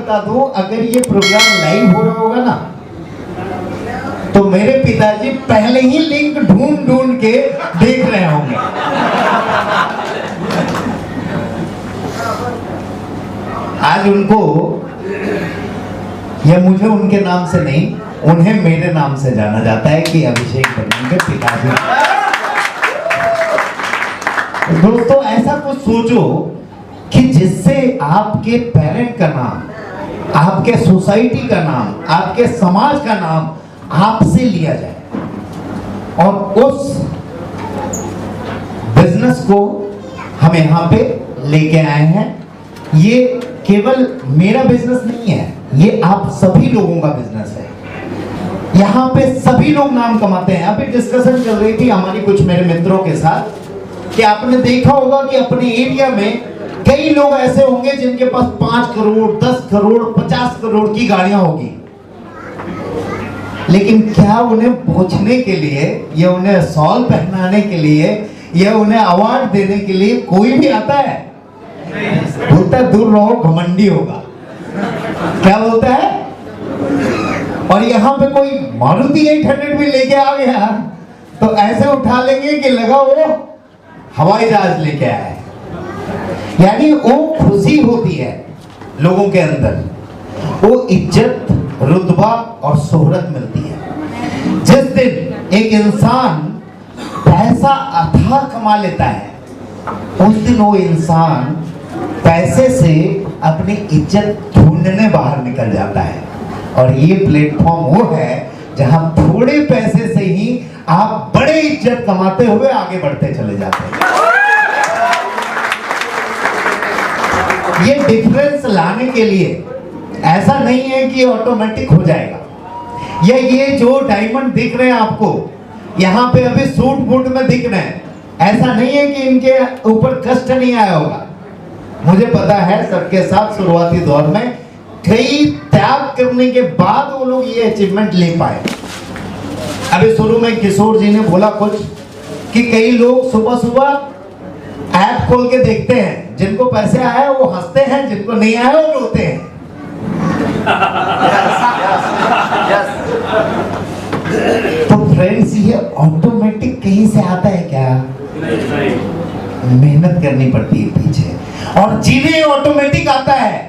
बता दूं, अगर ये प्रोग्राम लाइव हो रहा होगा ना तो मेरे पिताजी पहले ही लिंक ढूंढ ढूंढ के देख रहे होंगे। आज उनको, या मुझे उनके नाम से नहीं, उन्हें मेरे नाम से जाना जाता है कि अभिषेक बर्मन के पिताजी। दोस्तों ऐसा कुछ सोचो कि जिससे आपके पेरेंट का नाम, आपके सोसाइटी का नाम, आपके समाज का नाम आपसे लिया जाए, और उस बिजनेस को हम यहाँ पे लेके आए हैं। ये केवल मेरा बिजनेस नहीं है, ये आप सभी लोगों का बिजनेस है। यहाँ पे सभी लोग नाम कमाते हैं। अभी डिस्कशन चल रही थी हमारी कुछ मेरे मित्रों के साथ कि आपने देखा होगा कि अपने एरिया में कई लोग ऐसे होंगे जिनके पास 5 करोड़, 10 करोड़, 50 करोड़ की गाड़ियां होगी, लेकिन क्या उन्हें पहुंचने के लिए, या उन्हें शॉल पहनाने के लिए, या उन्हें अवार्ड देने के लिए कोई भी आता है? बोलता है दूर रहो, घमंडी होगा। क्या बोलता है? और यहाँ पे कोई मारुति 800 भी लेके आ गया तो ऐसे उठा लेंगे कि लगा वो हवाई जहाज लेके आया है। यानी वो खुशी होती है लोगों के अंदर, वो इज्जत, रुतबा और शोहरत मिलती है। जिस दिन एक इंसान पैसा अथाह कमा लेता है, उस दिन वो इंसान पैसे से अपनी इज्जत ढूंढने बाहर निकल जाता है। और ये प्लेटफॉर्म वो है जहां थोड़े पैसे से ही आप बड़े इज्जत कमाते हुए आगे बढ़ते चले जाते हैं। ये डिफरेंस लाने के लिए ऐसा नहीं है कि ऑटोमेटिक हो जाएगा। ये जो डायमंड दिख रहे हैं आपको यहाँ पे अभी सूट बूट में दिख रहे हैं, ऐसा नहीं है कि इनके ऊपर कष्ट नहीं आया होगा। मुझे पता है सबके साथ शुरुआती दौर में कई त्याग करने के बाद वो लोग ये अचीवमेंट ले पाए। अभी शुरू में किशोर जी ने बोला कुछ कि कई लोग सुबह सुबह ऐप खोल के देखते हैं, जिनको पैसे आए वो हंसते हैं, जिनको नहीं आए वो रोते हैं। तो फ्रेंड्स, ये ऑटोमेटिक कहीं से आता है क्या? मेहनत करनी पड़ती है पीछे। और जिन्हें ऑटोमेटिक आता है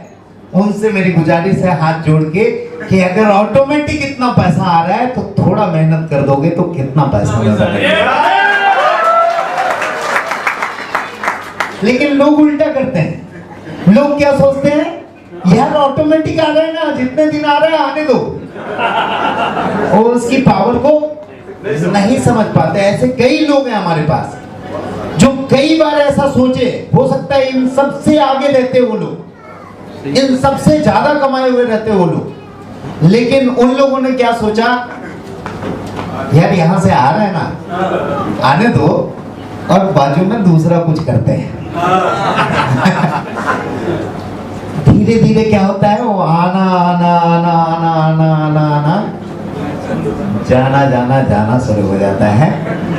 उनसे मेरी गुजारिश है हाथ जोड़ के कि अगर ऑटोमेटिक इतना पैसा आ रहा है तो थोड़ा मेहनत कर दोगे तो कितना पैसा मिलेगा। लेकिन लोग उल्टा करते हैं। लोग क्या सोचते हैं, यार ऑटोमेटिक आ रहा है ना, जितने दिन आ रहा है आने दो, और उसकी पावर को नहीं समझ पाते। ऐसे कई लोग हैं हमारे पास जो कई बार ऐसा सोचे, हो सकता है इन सबसे आगे रहते वो लोग, इन सबसे ज्यादा कमाए हुए रहते वो लोग, लेकिन उन लोगों ने क्या सोचा, यार यहां से आ रहा है ना, आने दो, और बाजू में दूसरा कुछ करते हैं। धीरे धीरे क्या होता है, वो आना आना आना आना आना आना आना, जाना जाना जाना शुरू हो जाता है,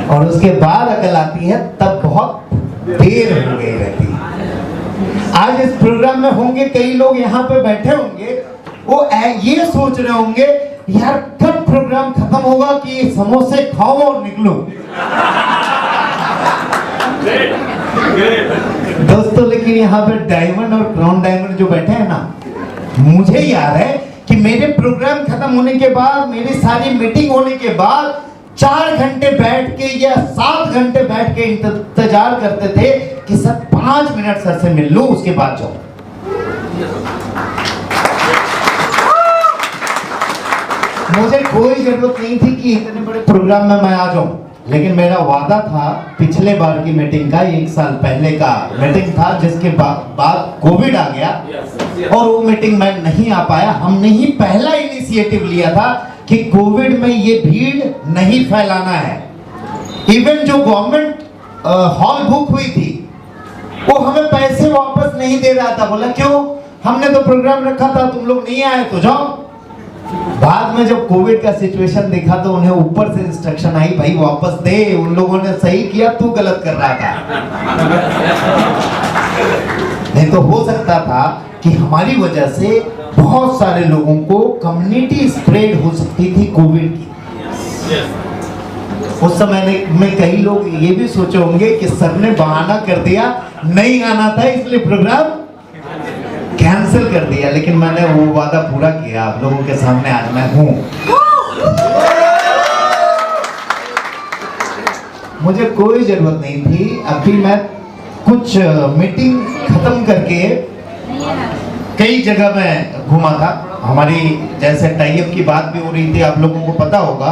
और उसके बाद अकल आती है तब बहुत देर हो गई रहती है। आज इस प्रोग्राम में होंगे कई लोग यहाँ पे बैठे होंगे, वो ये सोच रहे होंगे, यार कब प्रोग्राम खत्म होगा कि समोसे खाओ और निकलो। दोस्तों, लेकिन यहाँ पे डायमंड और क्राउन डायमंड जो बैठे हैं ना, मुझे याद है कि मेरे प्रोग्राम खत्म होने के बाद, मेरी सारी मीटिंग होने के बाद 4 घंटे बैठ के या 7 घंटे बैठ के इंतजार करते थे कि सर 5 मिनट सर से मिल लो, उसके बाद जाओ। मुझे कोई जरूरत नहीं थी कि इतने बड़े प्रोग्राम में मैं आ जाऊं, लेकिन मेरा वादा था पिछले बार की मीटिंग का, 1 साल पहले का मीटिंग था, जिसके बाद कोविड आ गया और वो मीटिंग में नहीं आ पाया। हमने ही पहला इनिशिएटिव लिया था कि कोविड में ये भीड़ नहीं फैलाना है। इवन जो गवर्नमेंट हॉल बुक हुई थी वो हमें पैसे वापस नहीं दे रहा था। बोला क्यों, हमने तो प्रोग्राम रखा था, तुम लोग नहीं आए तो जाओ। बाद में जब कोविड का सिचुएशन देखा तो उन्हें ऊपर से इंस्ट्रक्शन आई, भाई वापस दे, उन लोगों ने सही किया, तू गलत कर रहा था। नहीं तो हो सकता था कि हमारी वजह से बहुत सारे लोगों को कम्युनिटी स्प्रेड हो सकती थी कोविड की। उस समय में कई लोग ये भी सोचे होंगे कि सर ने बहाना कर दिया, नहीं आना था इसलिए प्रोग्राम कैंसिल कर दिया, लेकिन मैंने वो वादा पूरा किया। आप लोगों के सामने आज मैं हूं। मुझे कोई जरूरत नहीं थी। अभी मैं कुछ मीटिंग खत्म करके कई जगह में घूमा था। हमारी जैसे टाई अप की बात भी हो रही थी, आप लोगों को पता होगा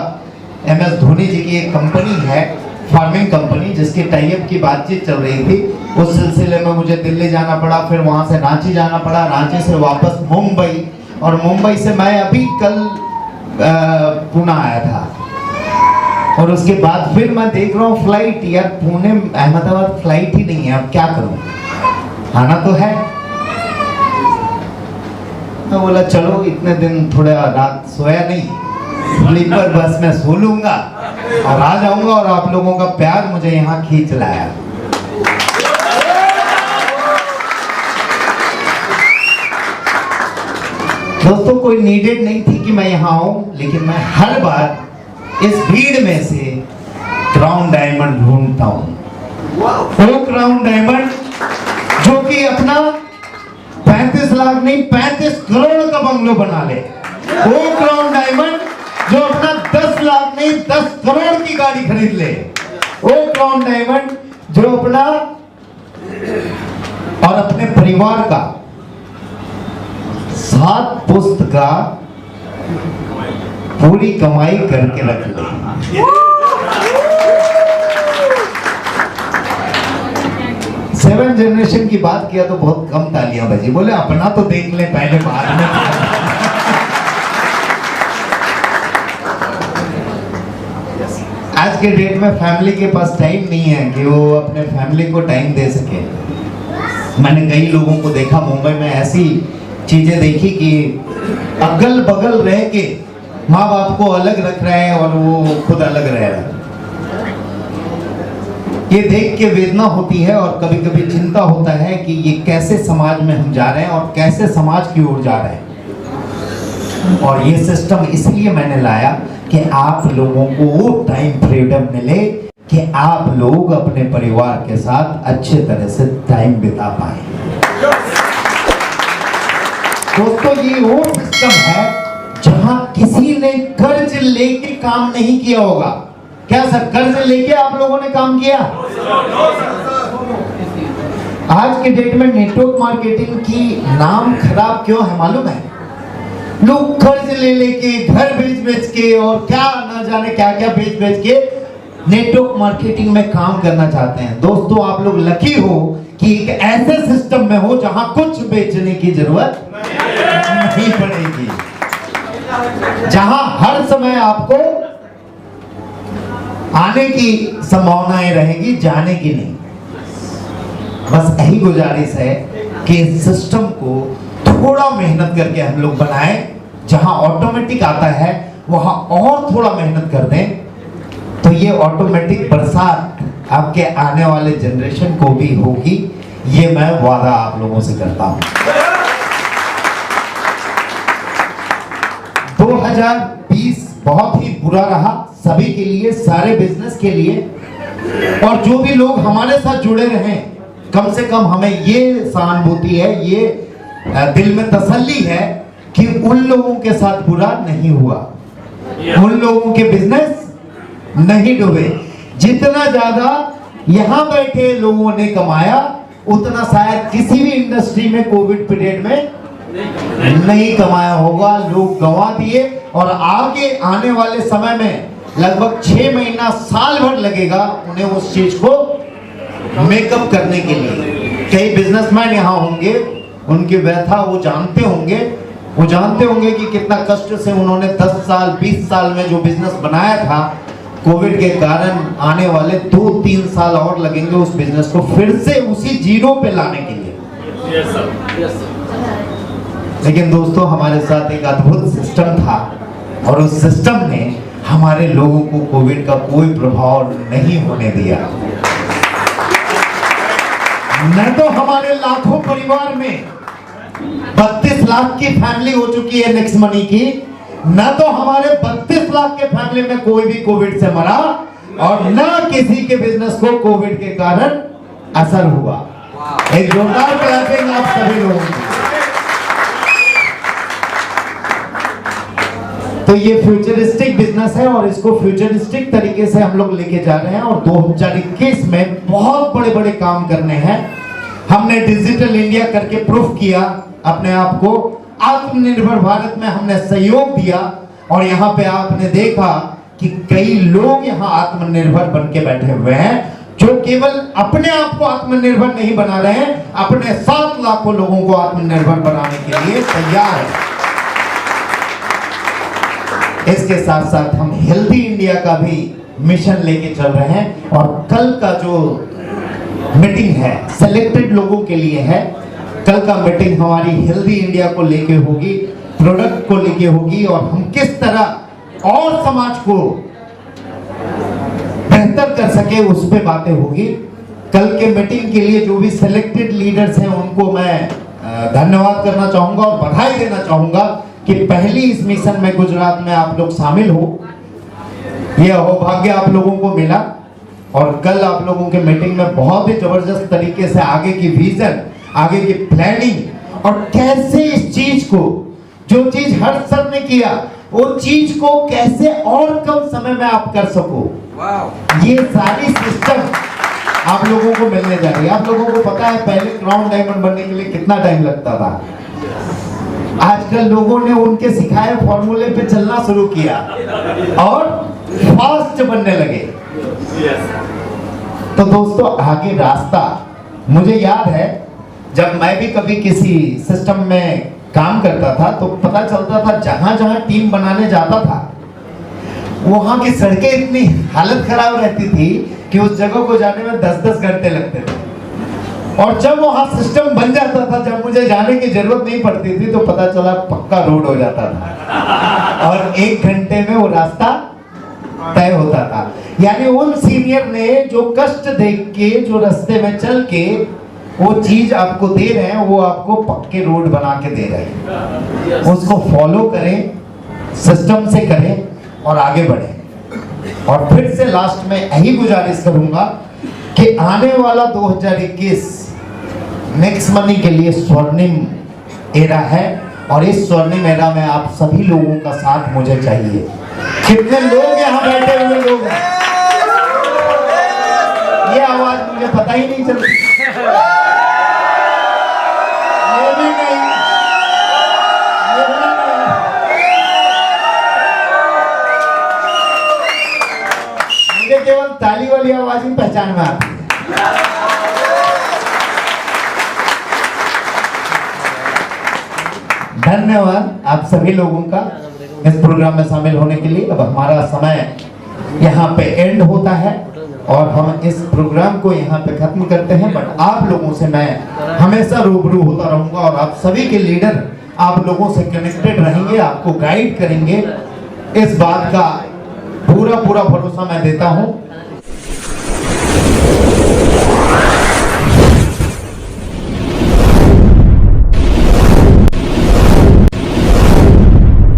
MS धोनी जी की एक कंपनी है, फार्मिंग कंपनी, जिसकी टाई अप की बातचीत चल रही थी। उस सिलसिले में मुझे दिल्ली जाना पड़ा, फिर वहां से रांची जाना पड़ा, रांची से वापस मुंबई, और मुंबई से मैं अभी कल पुणे आया था। और उसके बाद फिर मैं देख रहा हूँ फ्लाइट, यार पुणे अहमदाबाद फ्लाइट ही नहीं है, अब क्या करूँ, आना तो है। मैं बोला चलो इतने दिन थोड़ा रात सोया नहीं, स्लीपर बस में सो लूंगा और आ जाऊंगा, और आप लोगों का प्यार मुझे यहाँ खींच लाया। दोस्तों कोई नीडेड नहीं थी कि मैं यहाँ आऊं, लेकिन मैं हर बार इस भीड़ में से क्राउन डायमंड ढूंढता हूं। वो क्राउन डायमंड जो कि अपना 35 लाख नहीं 35 करोड़ का बंगलो बना ले। वो क्राउन डायमंड जो अपना 10 लाख नहीं 10 करोड़ की गाड़ी खरीद ले। वो क्राउन डायमंड जो अपना और अपने परिवार का 7 पुश्त का पूरी कमाई करके रख ले। 7 जनरेशन की बात किया तो बहुत कम तालियां बजी। बोले अपना तो देख ले पहले, बाद में। आज के डेट में फैमिली के पास टाइम नहीं है कि वो अपने फैमिली को टाइम दे सके। मैंने कई लोगों को देखा, मुंबई में ऐसी चीजें देखी कि अगल बगल रह के माँ बाप को अलग रख रहे हैं और वो खुद अलग रह रहे हैं। ये देख के वेदना होती है और कभी कभी चिंता होता है कि ये कैसे समाज में हम जा रहे हैं और कैसे समाज की ओर जा रहे हैं। और ये सिस्टम इसलिए मैंने लाया कि आप लोगों को वो टाइम फ्रीडम मिले कि आप लोग अपने परिवार के साथ अच्छे तरह से टाइम बिता पाए। दोस्तों ये वो सिस्टम है जहां किसी ने कर्ज लेके काम नहीं किया होगा। क्या सर कर्ज लेके आप लोगों ने काम किया? आज के डेट में नेटवर्क मार्केटिंग की नाम खराब क्यों है मालूम है? लोग कर्ज ले लेके घर बेच के और क्या ना जाने क्या क्या बेच के नेटवर्क मार्केटिंग में काम करना चाहते हैं। दोस्तों आप लोग लकी हो कि एक ऐसे सिस्टम में हो जहां कुछ बेचने की जरूरत नहीं पड़ेगी, जहां हर समय आपको आने की संभावनाएं रहेगी, जाने की नहीं। बस यही गुजारिश है कि इस सिस्टम को थोड़ा मेहनत करके हम लोग बनाएं, जहां ऑटोमेटिक आता है वहां और थोड़ा मेहनत कर दें, तो ये ऑटोमेटिक बरसात आपके आने वाले जनरेशन को भी होगी। ये मैं वादा आप लोगों से करता हूं। 2020 बहुत ही बुरा रहा सभी के लिए, सारे बिजनेस के लिए, और जो भी लोग हमारे साथ जुड़े रहे, कम से कम हमें ये सहानुभूति है, ये दिल में तसल्ली है कि उन लोगों के साथ बुरा नहीं हुआ, उन लोगों के बिजनेस नहीं डूबे। जितना ज्यादा यहां बैठे लोगों ने कमाया उतना शायद किसी भी इंडस्ट्री में कोविड पीरियड में नहीं कमाया होगा। लोग गंवा दिए और आगे आने वाले समय में लगभग 6 महीना साल भर लगेगा उन्हें उस चीज को मेकअप करने के लिए। कई बिजनेसमैन यहाँ होंगे, उनकी व्यथा वो जानते होंगे कि कितना कष्ट से उन्होंने 10 साल 20 साल में जो बिजनेस बनाया था, कोविड के कारण आने वाले 2-3 साल और लगेंगे उस बिजनेस को फिर से उसी जीरो पे लाने के लिए। Yes sir. लेकिन दोस्तों हमारे साथ एक अद्भुत सिस्टम था और उस सिस्टम ने हमारे लोगों को कोविड का कोई प्रभाव नहीं होने दिया। न तो हमारे लाखों परिवार में 32 लाख की फैमिली हो चुकी है नेक्स्ट मनी की। ना तो हमारे 32 लाख के फैमिली में कोई भी कोविड से मरा और ना किसी के बिजनेस को कोविड के कारण असर हुआ। एक जोरदार क्लैपिंग आप सभी लोगों की। तो ये फ्यूचरिस्टिक बिजनेस है और इसको फ्यूचरिस्टिक तरीके से हम लोग लेके जा रहे हैं और 2021 में बहुत बड़े बड़े काम करने हैं। हमने डिजिटल इंडिया करके प्रूफ किया अपने आप को, आत्मनिर्भर भारत में हमने सहयोग दिया और यहाँ पे आपने देखा कि कई लोग यहाँ आत्मनिर्भर बन के बैठे हुए हैं, जो केवल अपने आप को आत्मनिर्भर नहीं बना रहे हैं, अपने 7 लाखों लोगों को आत्मनिर्भर बनाने के लिए तैयार है। इसके साथ साथ हम हेल्दी इंडिया का भी मिशन लेके चल रहे हैं और कल का जो मीटिंग है सिलेक्टेड लोगों के लिए है। कल का मीटिंग हमारी हेल्दी इंडिया को लेके होगी, प्रोडक्ट को लेके होगी और हम किस तरह और समाज को बेहतर कर सके उस पे बातें होगी। कल के मीटिंग के लिए जो भी सिलेक्टेड लीडर्स हैं उनको मैं धन्यवाद करना चाहूंगा और बधाई देना चाहूंगा कि पहली इस मिशन में गुजरात में आप लोग शामिल हो। यह सौभाग्य आप लोगों को मिला और कल आप लोगों के मीटिंग में बहुत ही जबरदस्त तरीके से आगे की विजन, आगे की प्लानिंग और कैसे इस चीज को, जो चीज हर्ष सर ने किया वो चीज को कैसे और कम समय में आप कर सको, ये सारी सिस्टम आप लोगों को मिलने जा रही है। आप लोगों को पता है पहले क्राउन डायमंड बनने के लिए कितना टाइम लगता था। आजकल लोगों ने उनके सिखाए फॉर्मूले पे चलना शुरू किया और फास्ट बनने लगे। तो दोस्तों आगे रास्ता, मुझे याद है जब मैं भी कभी किसी सिस्टम में काम करता था तो पता चलता था जहां जहां टीम बनाने जाता था वहां की सड़कें इतनी हालत खराब रहती थी कि उस जगह को जाने में 10-10 घंटे लगते थे। और जब वहां सिस्टम बन जाता था, जब मुझे जाने की जरूरत नहीं पड़ती थी तो पता चला पक्का रोड हो जाता था और 1 घंटे में वो रास्ता तय होता था। यानी उन सीनियर ने जो कष्ट देख के, जो रास्ते में चल के वो चीज आपको दे रहे हैं, वो आपको पक्के रोड बना के दे रहे हैं। उसको फॉलो करें, सिस्टम से करें और आगे बढ़ें। और फिर से लास्ट में यही गुजारिश करूंगा कि आने वाला 2021 नेक्स्ट मनी के लिए स्वर्णिम एरा है और इस स्वर्णिम एरा में आप सभी लोगों का साथ मुझे चाहिए। कितने लोग यहाँ बैठे हुए लोग हैं, ये आवाज मुझे पता ही नहीं चलती। ये भी नहीं, ये भी नहीं। मुझे केवल ताली वाली आवाज ही पहचान में आती है। धन्यवाद आप सभी लोगों का इस प्रोग्राम में शामिल होने के लिए। अब हमारा समय यहाँ पे एंड होता है और हम इस प्रोग्राम को यहाँ पे खत्म करते हैं। बट आप लोगों से मैं हमेशा रूबरू होता रहूंगा और आप सभी के लीडर आप लोगों से कनेक्टेड रहेंगे, आपको गाइड करेंगे। इस बात का पूरा भरोसा मैं देता हूँ।